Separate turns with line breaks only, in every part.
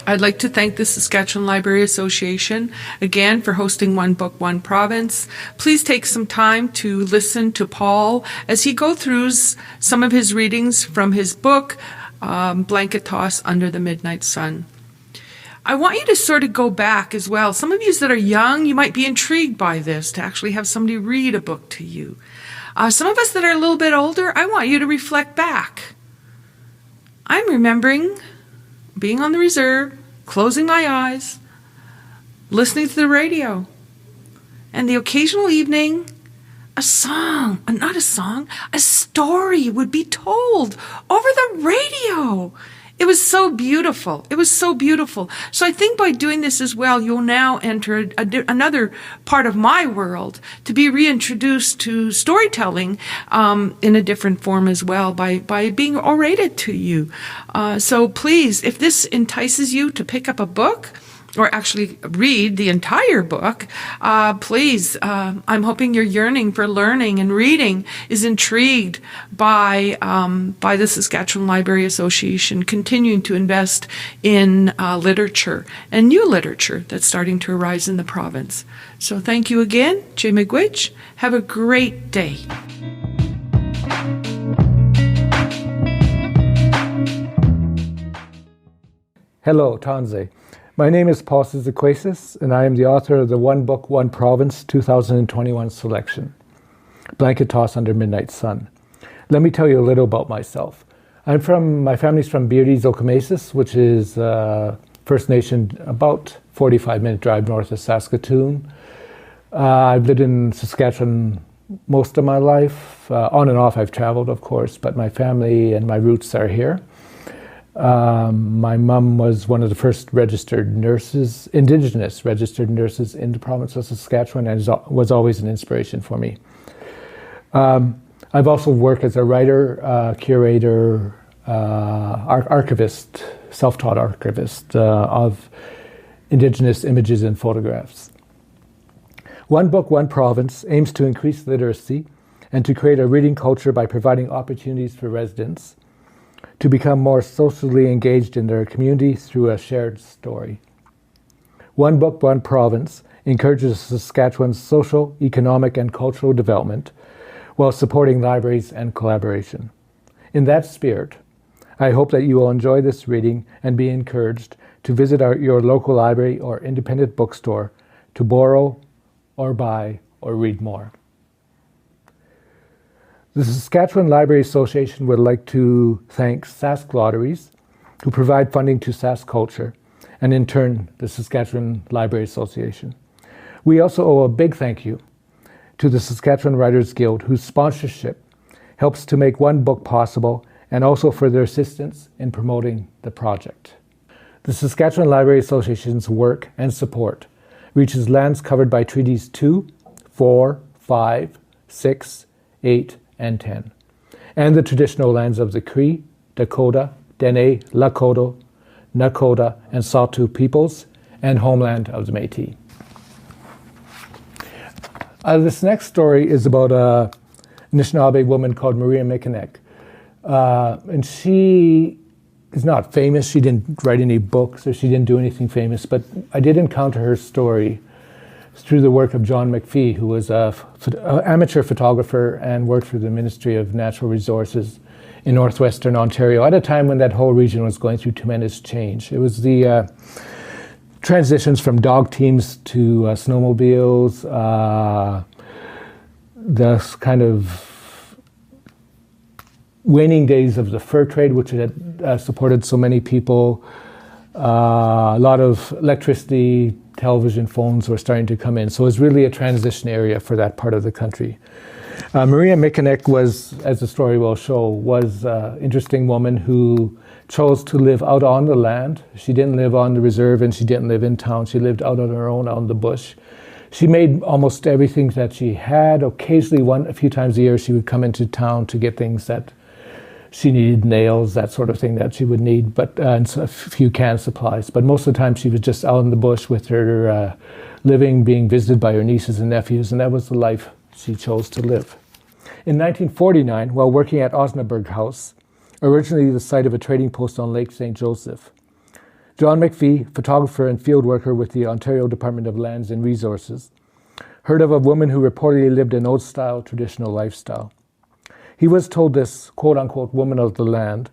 I'd like to thank the Saskatchewan Library Association again for hosting One Book, One Province. Please take some time to listen to Paul as he goes through some of his readings from his book, Blanket Toss Under the Midnight Sun. I want you to sort of go back as well. Some of you that are young, you might be intrigued by this, to actually have somebody read a book to you. Some of us that are a little bit older, I want you to reflect back. I'm remembering being on the reserve, closing my eyes, listening to the radio, and the occasional evening, a story would be told over the radio. It was so beautiful. So I think by doing this as well, you'll now enter another part of my world, to be reintroduced to storytelling in a different form as well, by being orated to you. So please, if this entices you to pick up a book, or actually read the entire book, please, I'm hoping your yearning for learning and reading is intrigued by the Saskatchewan Library Association continuing to invest in literature and new literature that's starting to arise in the province. So thank you again, Jay Miigwech. Have a great day.
Hello, Tanze. My name is Paul Seesequaisis, and I am the author of the One Book, One Province 2021 selection, Blanket Toss Under Midnight Sun. Let me tell you a little about myself. My family's from Beardy's Okamasis, which is First Nation, about 45-minute drive north of Saskatoon. I've lived in Saskatchewan most of my life. On and off I've traveled, of course, but my family and my roots are here. My mum was one of the first registered nurses, Indigenous registered nurses in the province of Saskatchewan, and was always an inspiration for me. I've also worked as a writer, curator, archivist, self-taught archivist of Indigenous images and photographs. One Book, One Province aims to increase literacy and to create a reading culture by providing opportunities for residents to become more socially engaged in their community through a shared story. One Book, One Province encourages Saskatchewan's social, economic, and cultural development while supporting libraries and collaboration. In that spirit, I hope that you will enjoy this reading and be encouraged to visit your local library or independent bookstore to borrow or buy or read more. The Saskatchewan Library Association would like to thank Sask Lotteries, who provide funding to Sask Culture, and in turn, the Saskatchewan Library Association. We also owe a big thank you to the Saskatchewan Writers Guild, whose sponsorship helps to make One Book possible, and also for their assistance in promoting the project. The Saskatchewan Library Association's work and support reaches lands covered by Treaties 2, 4, 5, 6, 8, and 10, and the traditional lands of the Cree, Dakota, Dene, Lakota, Nakota, and Saulteaux peoples, and homeland of the Métis. This next story is about a Anishinaabe woman called Maria Mikenak. And she is not famous. She didn't write any books, or she didn't do anything famous, but I did encounter her story through the work of John McPhee, who was an amateur photographer and worked for the Ministry of Natural Resources in northwestern Ontario at a time when that whole region was going through tremendous change. It was the transitions from dog teams to snowmobiles, the kind of waning days of the fur trade, which had supported so many people. A lot of electricity, television, phones were starting to come in. So it was really a transition area for that part of the country. Maria Mikenak was, as the story will show, was an interesting woman who chose to live out on the land. She didn't live on the reserve and she didn't live in town. She lived out on her own, out in the bush. She made almost everything that she had. Occasionally, a few times a year, she would come into town to get things that she needed, nails, that sort of thing that she would need, but and a few canned supplies. But most of the time she was just out in the bush with her living, being visited by her nieces and nephews, and that was the life she chose to live. In 1949, while working at Osnaburg House, originally the site of a trading post on Lake St. Joseph, John McPhee, photographer and field worker with the Ontario Department of Lands and Resources, heard of a woman who reportedly lived an old-style traditional lifestyle. He was told this quote-unquote woman of the land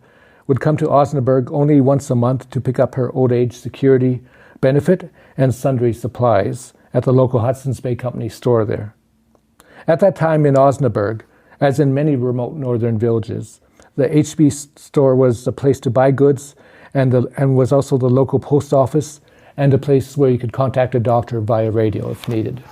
would come to Osnaburg only once a month to pick up her old age security benefit and sundry supplies at the local Hudson's Bay Company store there. At that time in Osnaburg, as in many remote northern villages, the HB store was a place to buy goods and was also the local post office and a place where you could contact a doctor via radio if needed.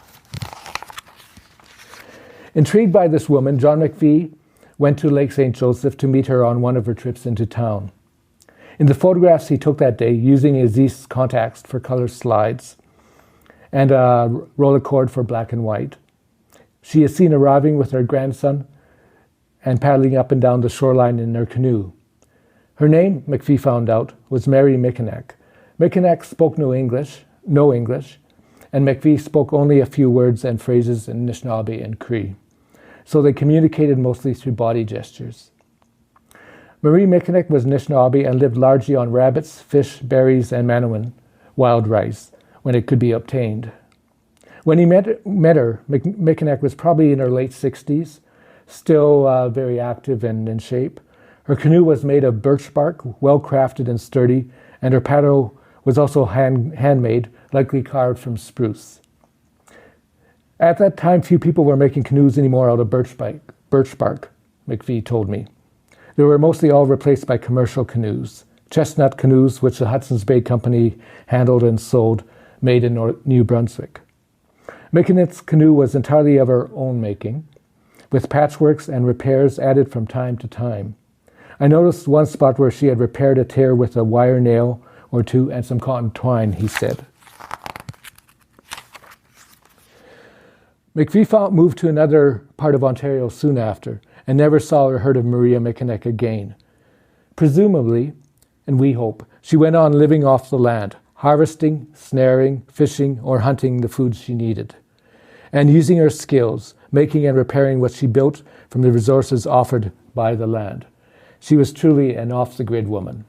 Intrigued by this woman, John McPhee went to Lake St. Joseph to meet her on one of her trips into town. In the photographs he took that day, using his Zeiss contacts for color slides and a roller cord for black and white, she is seen arriving with her grandson and paddling up and down the shoreline in her canoe. Her name, McPhee found out, was Maria Mikenak. Mikenak spoke no English, and McPhee spoke only a few words and phrases in Anishinaabe and Cree. So they communicated mostly through body gestures. Marie Mikenak was Anishinaabe and lived largely on rabbits, fish, berries, and manawin, wild rice, when it could be obtained. When he met her, Mikenak was probably in her late 60s, still very active and in shape. Her canoe was made of birch bark, well crafted and sturdy, and her paddle was also handmade, likely carved from spruce. At that time, few people were making canoes anymore out of birch bark, McPhee told me. They were mostly all replaced by commercial canoes, chestnut canoes which the Hudson's Bay Company handled and sold, made in New Brunswick. Mikenak's canoe was entirely of her own making, with patchworks and repairs added from time to time. I noticed one spot where she had repaired a tear with a wire nail or two and some cotton twine, he said. McPhee moved to another part of Ontario soon after and never saw or heard of Maria Mikenak again. Presumably, and we hope, she went on living off the land, harvesting, snaring, fishing, or hunting the food she needed, and using her skills, making and repairing what she built from the resources offered by the land. She was truly an off-the-grid woman.